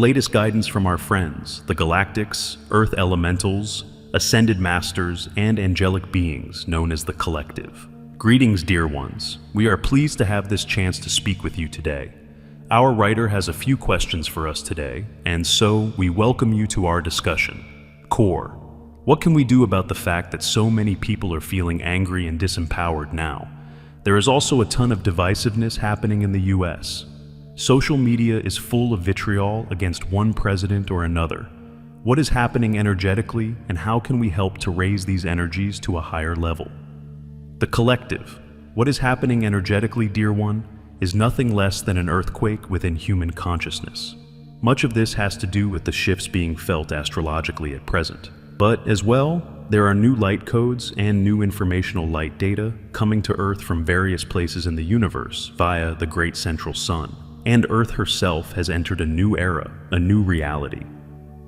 latest guidance from our friends, the Galactics, Earth Elementals, Ascended Masters, and angelic beings known as the Collective. Greetings, dear ones. We are pleased to have this chance to speak with you today. Our writer has a few questions for us today, and so we welcome you to our discussion. Core. What can we do about the fact that so many people are feeling angry and disempowered now? There is also a ton of divisiveness happening in the US. Social media is full of vitriol against one president or another. What is happening energetically, and how can we help to raise these energies to a higher level? The Collective. What is happening energetically, dear one, is nothing less than an earthquake within human consciousness. Much of this has to do with the shifts being felt astrologically at present. But as well, there are new light codes and new informational light data coming to Earth from various places in the universe via the Great Central Sun. And Earth herself has entered a new era, a new reality.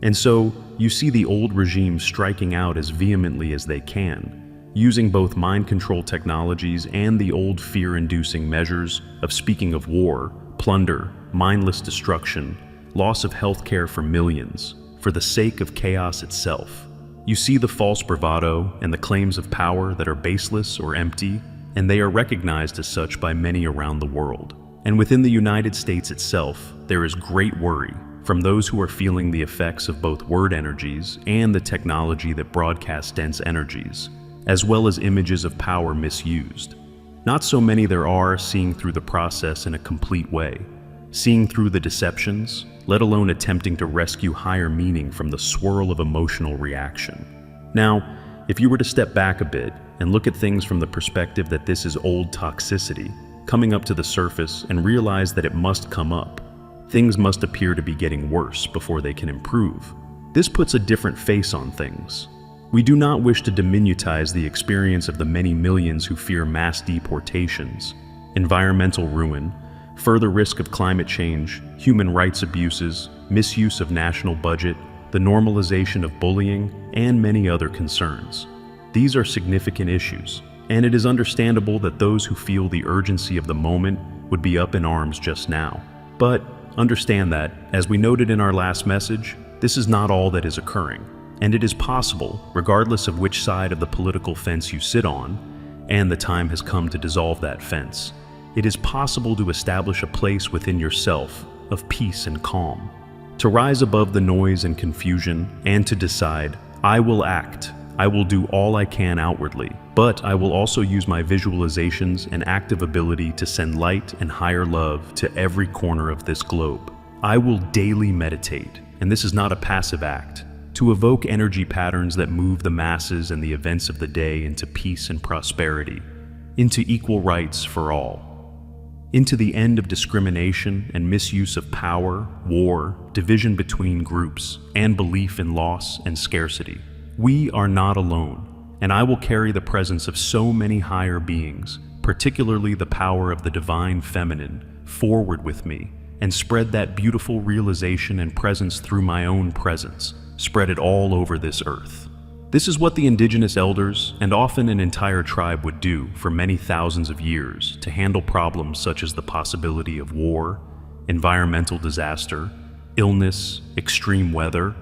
And so, you see the old regime striking out as vehemently as they can, using both mind control technologies and the old fear-inducing measures of speaking of war, plunder, mindless destruction, loss of healthcare for millions, for the sake of chaos itself. You see the false bravado and the claims of power that are baseless or empty, and they are recognized as such by many around the world. And within the United States itself, there is great worry from those who are feeling the effects of both word energies and the technology that broadcasts dense energies, as well as images of power misused. Not so many there are seeing through the process in a complete way, seeing through the deceptions, let alone attempting to rescue higher meaning from the swirl of emotional reaction. Now, if you were to step back a bit and look at things from the perspective that this is old toxicity, coming up to the surface and realize that it must come up, things must appear to be getting worse before they can improve. This puts a different face on things. We do not wish to diminutize the experience of the many millions who fear mass deportations, environmental ruin, further risk of climate change, human rights abuses, misuse of national budget, the normalization of bullying, and many other concerns. These are significant issues, and it is understandable that those who feel the urgency of the moment would be up in arms just now. But understand that, as we noted in our last message, this is not all that is occurring. And it is possible, regardless of which side of the political fence you sit on, and the time has come to dissolve that fence, it is possible to establish a place within yourself of peace and calm, to rise above the noise and confusion, and to decide, I will act, I will do all I can outwardly, but I will also use my visualizations and active ability to send light and higher love to every corner of this globe. I will daily meditate, and this is not a passive act, to evoke energy patterns that move the masses and the events of the day into peace and prosperity, into equal rights for all, into the end of discrimination and misuse of power, war, division between groups, and belief in loss and scarcity. We are not alone, and I will carry the presence of so many higher beings, particularly the power of the divine feminine, forward with me, and spread that beautiful realization and presence through my own presence, spread it all over this earth. This is what the indigenous elders, and often an entire tribe, would do for many thousands of years to handle problems such as the possibility of war, environmental disaster, illness, extreme weather,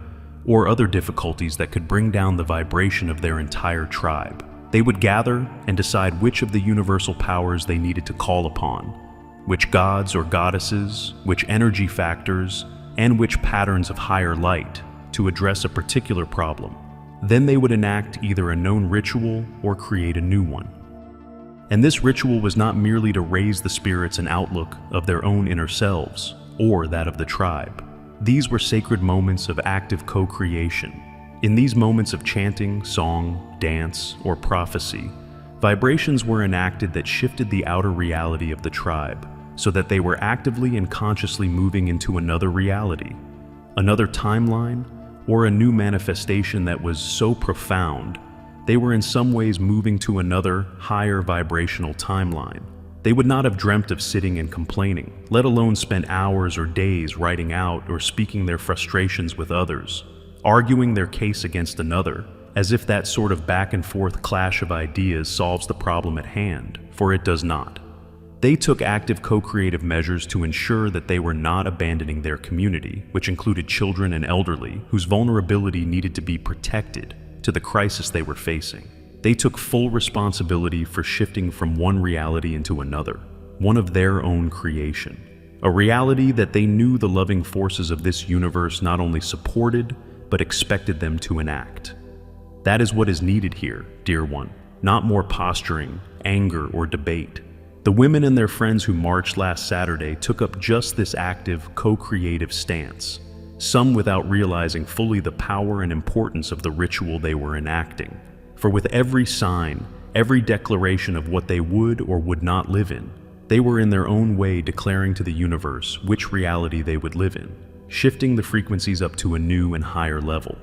or other difficulties that could bring down the vibration of their entire tribe. They would gather and decide which of the universal powers they needed to call upon, which gods or goddesses, which energy factors, and which patterns of higher light to address a particular problem. Then they would enact either a known ritual or create a new one. And this ritual was not merely to raise the spirits and outlook of their own inner selves or that of the tribe. These were sacred moments of active co-creation. In these moments of chanting, song, dance, or prophecy, vibrations were enacted that shifted the outer reality of the tribe so that they were actively and consciously moving into another reality, another timeline, or a new manifestation that was so profound, they were in some ways moving to another, higher vibrational timeline. They would not have dreamt of sitting and complaining, let alone spend hours or days writing out or speaking their frustrations with others, arguing their case against another, as if that sort of back and forth clash of ideas solves the problem at hand, for it does not. They took active co-creative measures to ensure that they were not abandoning their community, which included children and elderly whose vulnerability needed to be protected to the crisis they were facing. They took full responsibility for shifting from one reality into another, one of their own creation. A reality that they knew the loving forces of this universe not only supported, but expected them to enact. That is what is needed here, dear one, not more posturing, anger, or debate. The women and their friends who marched last Saturday took up just this active, co-creative stance, some without realizing fully the power and importance of the ritual they were enacting. For with every sign, every declaration of what they would or would not live in, they were in their own way declaring to the universe which reality they would live in, shifting the frequencies up to a new and higher level.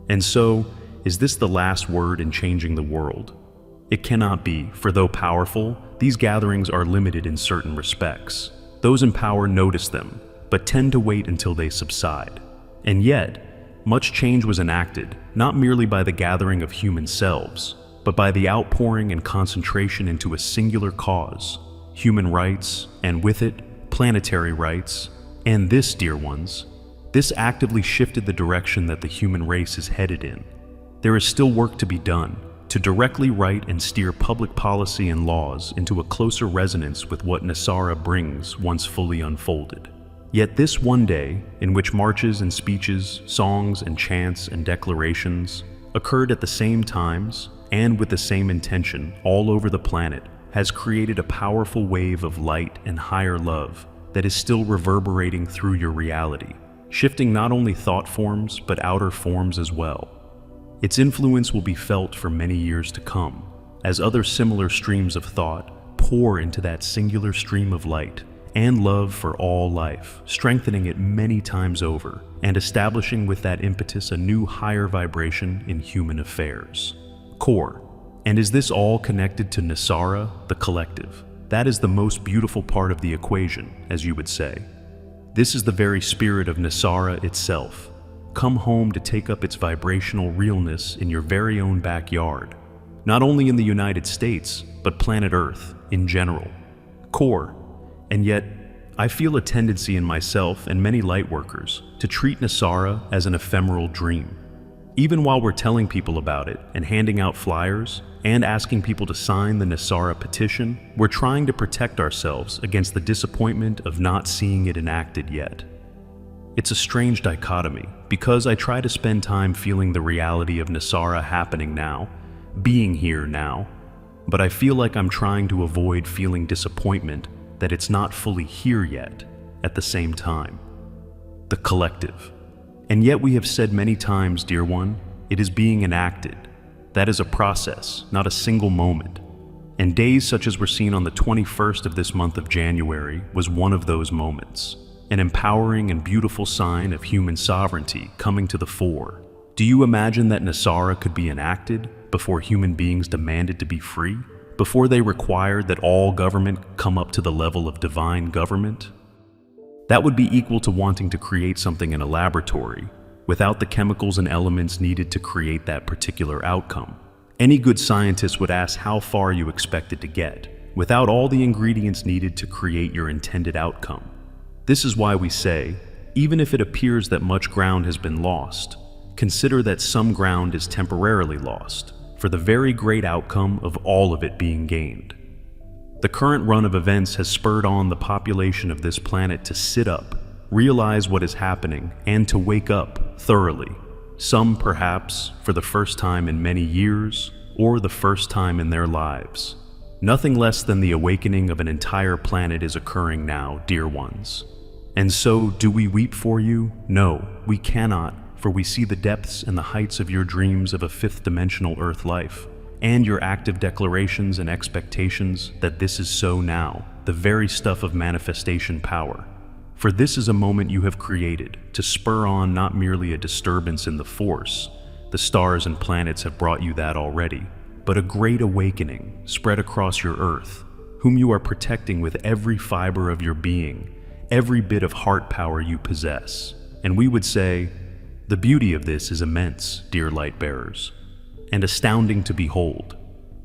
And so, is this the last word in changing the world? It cannot be, for though powerful, these gatherings are limited in certain respects. Those in power notice them, but tend to wait until they subside. And yet, much change was enacted, not merely by the gathering of human selves, but by the outpouring and concentration into a singular cause, human rights, and with it, planetary rights. And this, dear ones, this actively shifted the direction that the human race is headed in. There is still work to be done, to directly write and steer public policy and laws into a closer resonance with what NESARA brings once fully unfolded. Yet this one day, in which marches and speeches, songs and chants and declarations occurred at the same times and with the same intention all over the planet, has created a powerful wave of light and higher love that is still reverberating through your reality, shifting not only thought forms but outer forms as well. Its influence will be felt for many years to come, as other similar streams of thought pour into that singular stream of light and love for all life, strengthening it many times over, and establishing with that impetus a new higher vibration in human affairs. Core. And is this all connected to NESARA, the collective? That is the most beautiful part of the equation, as you would say. This is the very spirit of NESARA itself. Come home to take up its vibrational realness in your very own backyard, not only in the United States, but planet Earth in general. Core. And yet, I feel a tendency in myself and many lightworkers to treat NESARA as an ephemeral dream. Even while we're telling people about it and handing out flyers and asking people to sign the NESARA petition, we're trying to protect ourselves against the disappointment of not seeing it enacted yet. It's a strange dichotomy, because I try to spend time feeling the reality of NESARA happening now, being here now, but I feel like I'm trying to avoid feeling disappointment that it's not fully here yet at the same time. The collective. And yet we have said many times, dear one, it is being enacted. That is a process, not a single moment. And days such as were seen on the 21st of this month of January was one of those moments. An empowering and beautiful sign of human sovereignty coming to the fore. Do you imagine that NESARA could be enacted before human beings demanded to be free? Before they required that all government come up to the level of divine government? That would be equal to wanting to create something in a laboratory without the chemicals and elements needed to create that particular outcome. Any good scientist would ask how far you expected to get, without all the ingredients needed to create your intended outcome. This is why we say, even if it appears that much ground has been lost, consider that some ground is temporarily lost, for the very great outcome of all of it being gained. The current run of events has spurred on the population of this planet to sit up, realize what is happening, and to wake up thoroughly. Some perhaps for the first time in many years, or the first time in their lives. Nothing less than the awakening of an entire planet is occurring now, dear ones. And so, do we weep for you? No, we cannot, for we see the depths and the heights of your dreams of a fifth-dimensional Earth life, and your active declarations and expectations that this is so now, the very stuff of manifestation power. For this is a moment you have created to spur on not merely a disturbance in the force, the stars and planets have brought you that already, but a great awakening spread across your Earth, whom you are protecting with every fiber of your being, every bit of heart power you possess. And we would say, the beauty of this is immense, dear light bearers, and astounding to behold.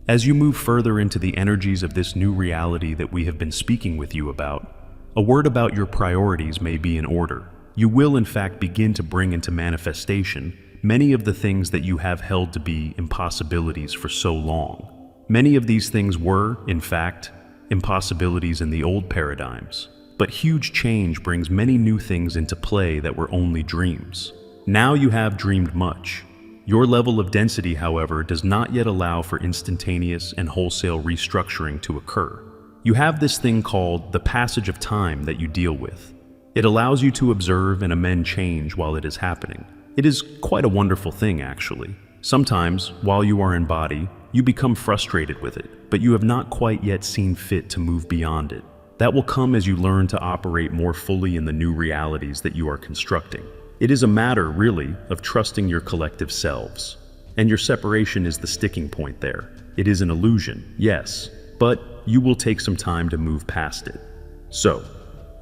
As you move further into the energies of this new reality that we have been speaking with you about, a word about your priorities may be in order. You will in fact begin to bring into manifestation many of the things that you have held to be impossibilities for so long. Many of these things were, in fact, impossibilities in the old paradigms, but huge change brings many new things into play that were only dreams. Now you have dreamed much. Your level of density, however, does not yet allow for instantaneous and wholesale restructuring to occur. You have this thing called the passage of time that you deal with. It allows you to observe and amend change while it is happening. It is quite a wonderful thing, actually. Sometimes, while you are in body, you become frustrated with it, but you have not quite yet seen fit to move beyond it. That will come as you learn to operate more fully in the new realities that you are constructing. It is a matter, really, of trusting your collective selves. And your separation is the sticking point there. It is an illusion, yes, but you will take some time to move past it. So,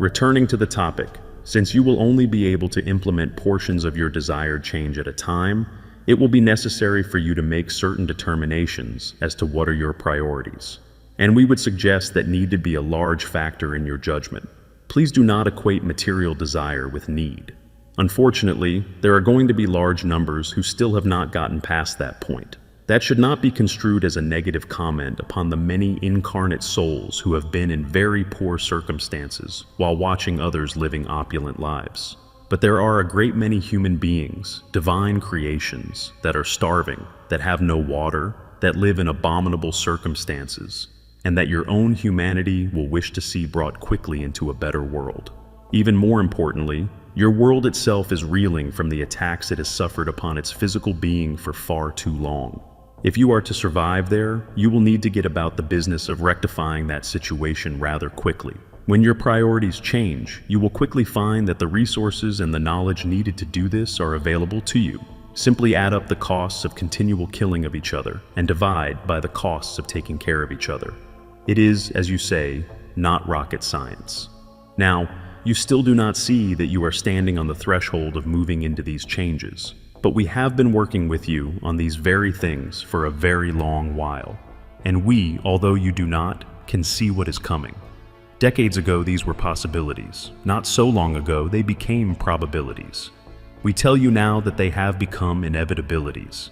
returning to the topic, since you will only be able to implement portions of your desired change at a time, it will be necessary for you to make certain determinations as to what are your priorities. And we would suggest that need to be a large factor in your judgment. Please do not equate material desire with need. Unfortunately, there are going to be large numbers who still have not gotten past that point. That should not be construed as a negative comment upon the many incarnate souls who have been in very poor circumstances while watching others living opulent lives. But there are a great many human beings, divine creations, that are starving, that have no water, that live in abominable circumstances, and that your own humanity will wish to see brought quickly into a better world. Even more importantly, your world itself is reeling from the attacks it has suffered upon its physical being for far too long. If you are to survive there, you will need to get about the business of rectifying that situation rather quickly. When your priorities change, you will quickly find that the resources and the knowledge needed to do this are available to you. Simply add up the costs of continual killing of each other and divide by the costs of taking care of each other. It is, as you say, not rocket science. Now, you still do not see that you are standing on the threshold of moving into these changes, but we have been working with you on these very things for a very long while. And we, although you do not, can see what is coming. Decades ago, these were possibilities. Not so long ago, they became probabilities. We tell you now that they have become inevitabilities.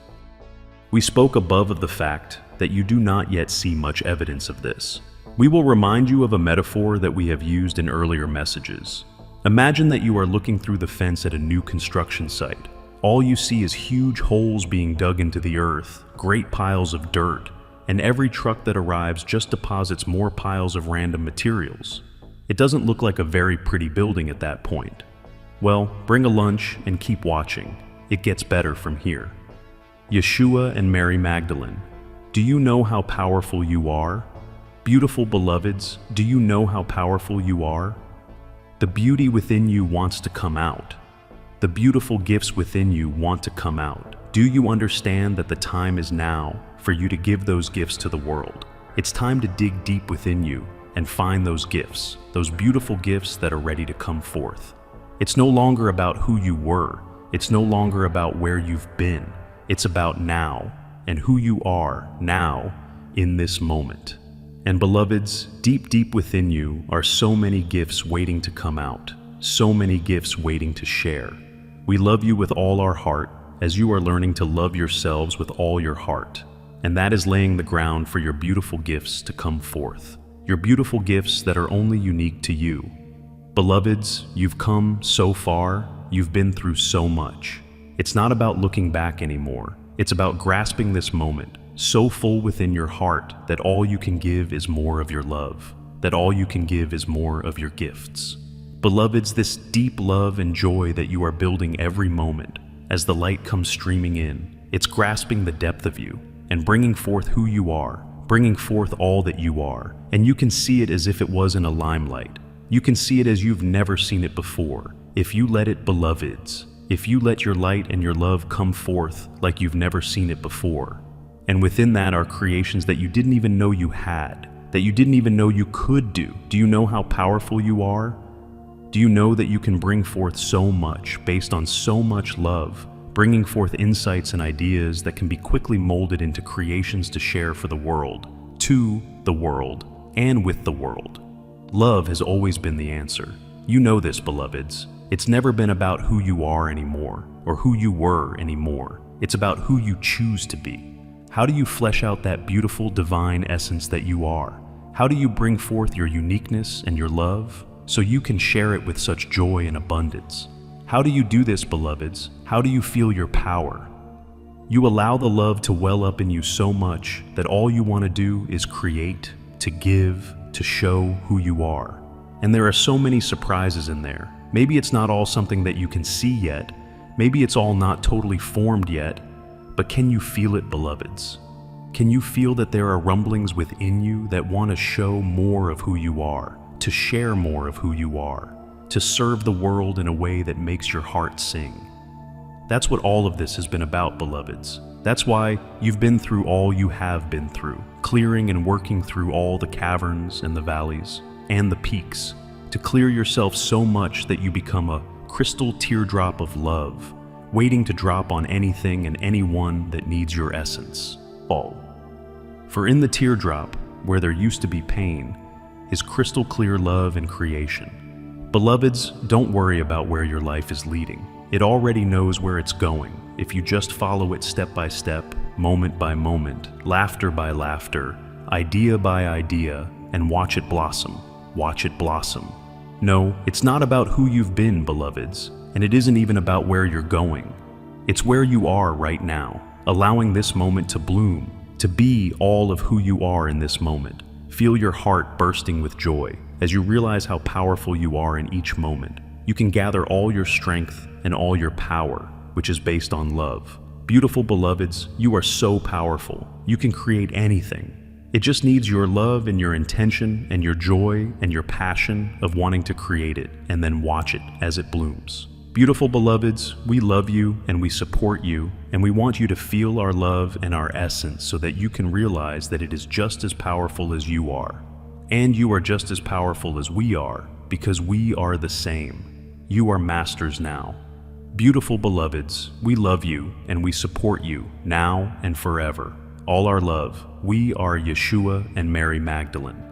We spoke above of the fact that you do not yet see much evidence of this. We will remind you of a metaphor that we have used in earlier messages. Imagine that you are looking through the fence at a new construction site. All you see is huge holes being dug into the earth, great piles of dirt, and every truck that arrives just deposits more piles of random materials. It doesn't look like a very pretty building at that point. Well, bring a lunch and keep watching. It gets better from here. Yeshua and Mary Magdalene, do you know how powerful you are? Beautiful beloveds, do you know how powerful you are? The beauty within you wants to come out. The beautiful gifts within you want to come out. Do you understand that the time is now for you to give those gifts to the world? It's time to dig deep within you and find those gifts, those beautiful gifts that are ready to come forth. It's no longer about who you were. It's no longer about where you've been. It's about now and who you are now in this moment. And beloveds, deep, deep within you are so many gifts waiting to come out, so many gifts waiting to share. We love you with all our heart as you are learning to love yourselves with all your heart. And that is laying the ground for your beautiful gifts to come forth. Your beautiful gifts that are only unique to you. Beloveds, you've come so far, you've been through so much. It's not about looking back anymore. It's about grasping this moment, so full within your heart that all you can give is more of your love, that all you can give is more of your gifts. Beloveds, this deep love and joy that you are building every moment, as the light comes streaming in, it's grasping the depth of you and bringing forth who you are, bringing forth all that you are, and you can see it as if it was in a limelight. You can see it as you've never seen it before. If you let it, beloveds, if you let your light and your love come forth like you've never seen it before. And within that are creations that you didn't even know you had, that you didn't even know you could do. Do you know how powerful you are? Do you know that you can bring forth so much based on so much love, bringing forth insights and ideas that can be quickly molded into creations to share for the world, to the world, and with the world. Love has always been the answer. You know this, beloveds. It's never been about who you are anymore, or who you were anymore. It's about who you choose to be. How do you flesh out that beautiful divine essence that you are? How do you bring forth your uniqueness and your love so you can share it with such joy and abundance? How do you do this, beloveds? How do you feel your power? You allow the love to well up in you so much that all you want to do is create, to give, to show who you are. And there are so many surprises in there. Maybe it's not all something that you can see yet. Maybe it's all not totally formed yet. But can you feel it, beloveds? Can you feel that there are rumblings within you that want to show more of who you are, to share more of who you are, to serve the world in a way that makes your heart sing? That's what all of this has been about, beloveds. That's why you've been through all you have been through, clearing and working through all the caverns and the valleys and the peaks, to clear yourself so much that you become a crystal teardrop of love, waiting to drop on anything and anyone that needs your essence. All. For in the teardrop, where there used to be pain, is crystal clear love and creation. Beloveds, don't worry about where your life is leading. It already knows where it's going if you just follow it step by step, moment by moment, laughter by laughter, idea by idea, and watch it blossom. Watch it blossom. No, it's not about who you've been, beloveds, and it isn't even about where you're going. It's where you are right now, allowing this moment to bloom, to be all of who you are in this moment. Feel your heart bursting with joy as you realize how powerful you are in each moment. You can gather all your strength and all your power, which is based on love. Beautiful beloveds, you are so powerful. You can create anything. It just needs your love and your intention and your joy and your passion of wanting to create it and then watch it as it blooms. Beautiful beloveds, we love you and we support you, and we want you to feel our love and our essence so that you can realize that it is just as powerful as you are. And you are just as powerful as we are, because we are the same. You are masters now. Beautiful beloveds, we love you and we support you now and forever. All our love, we are Yeshua and Mary Magdalene.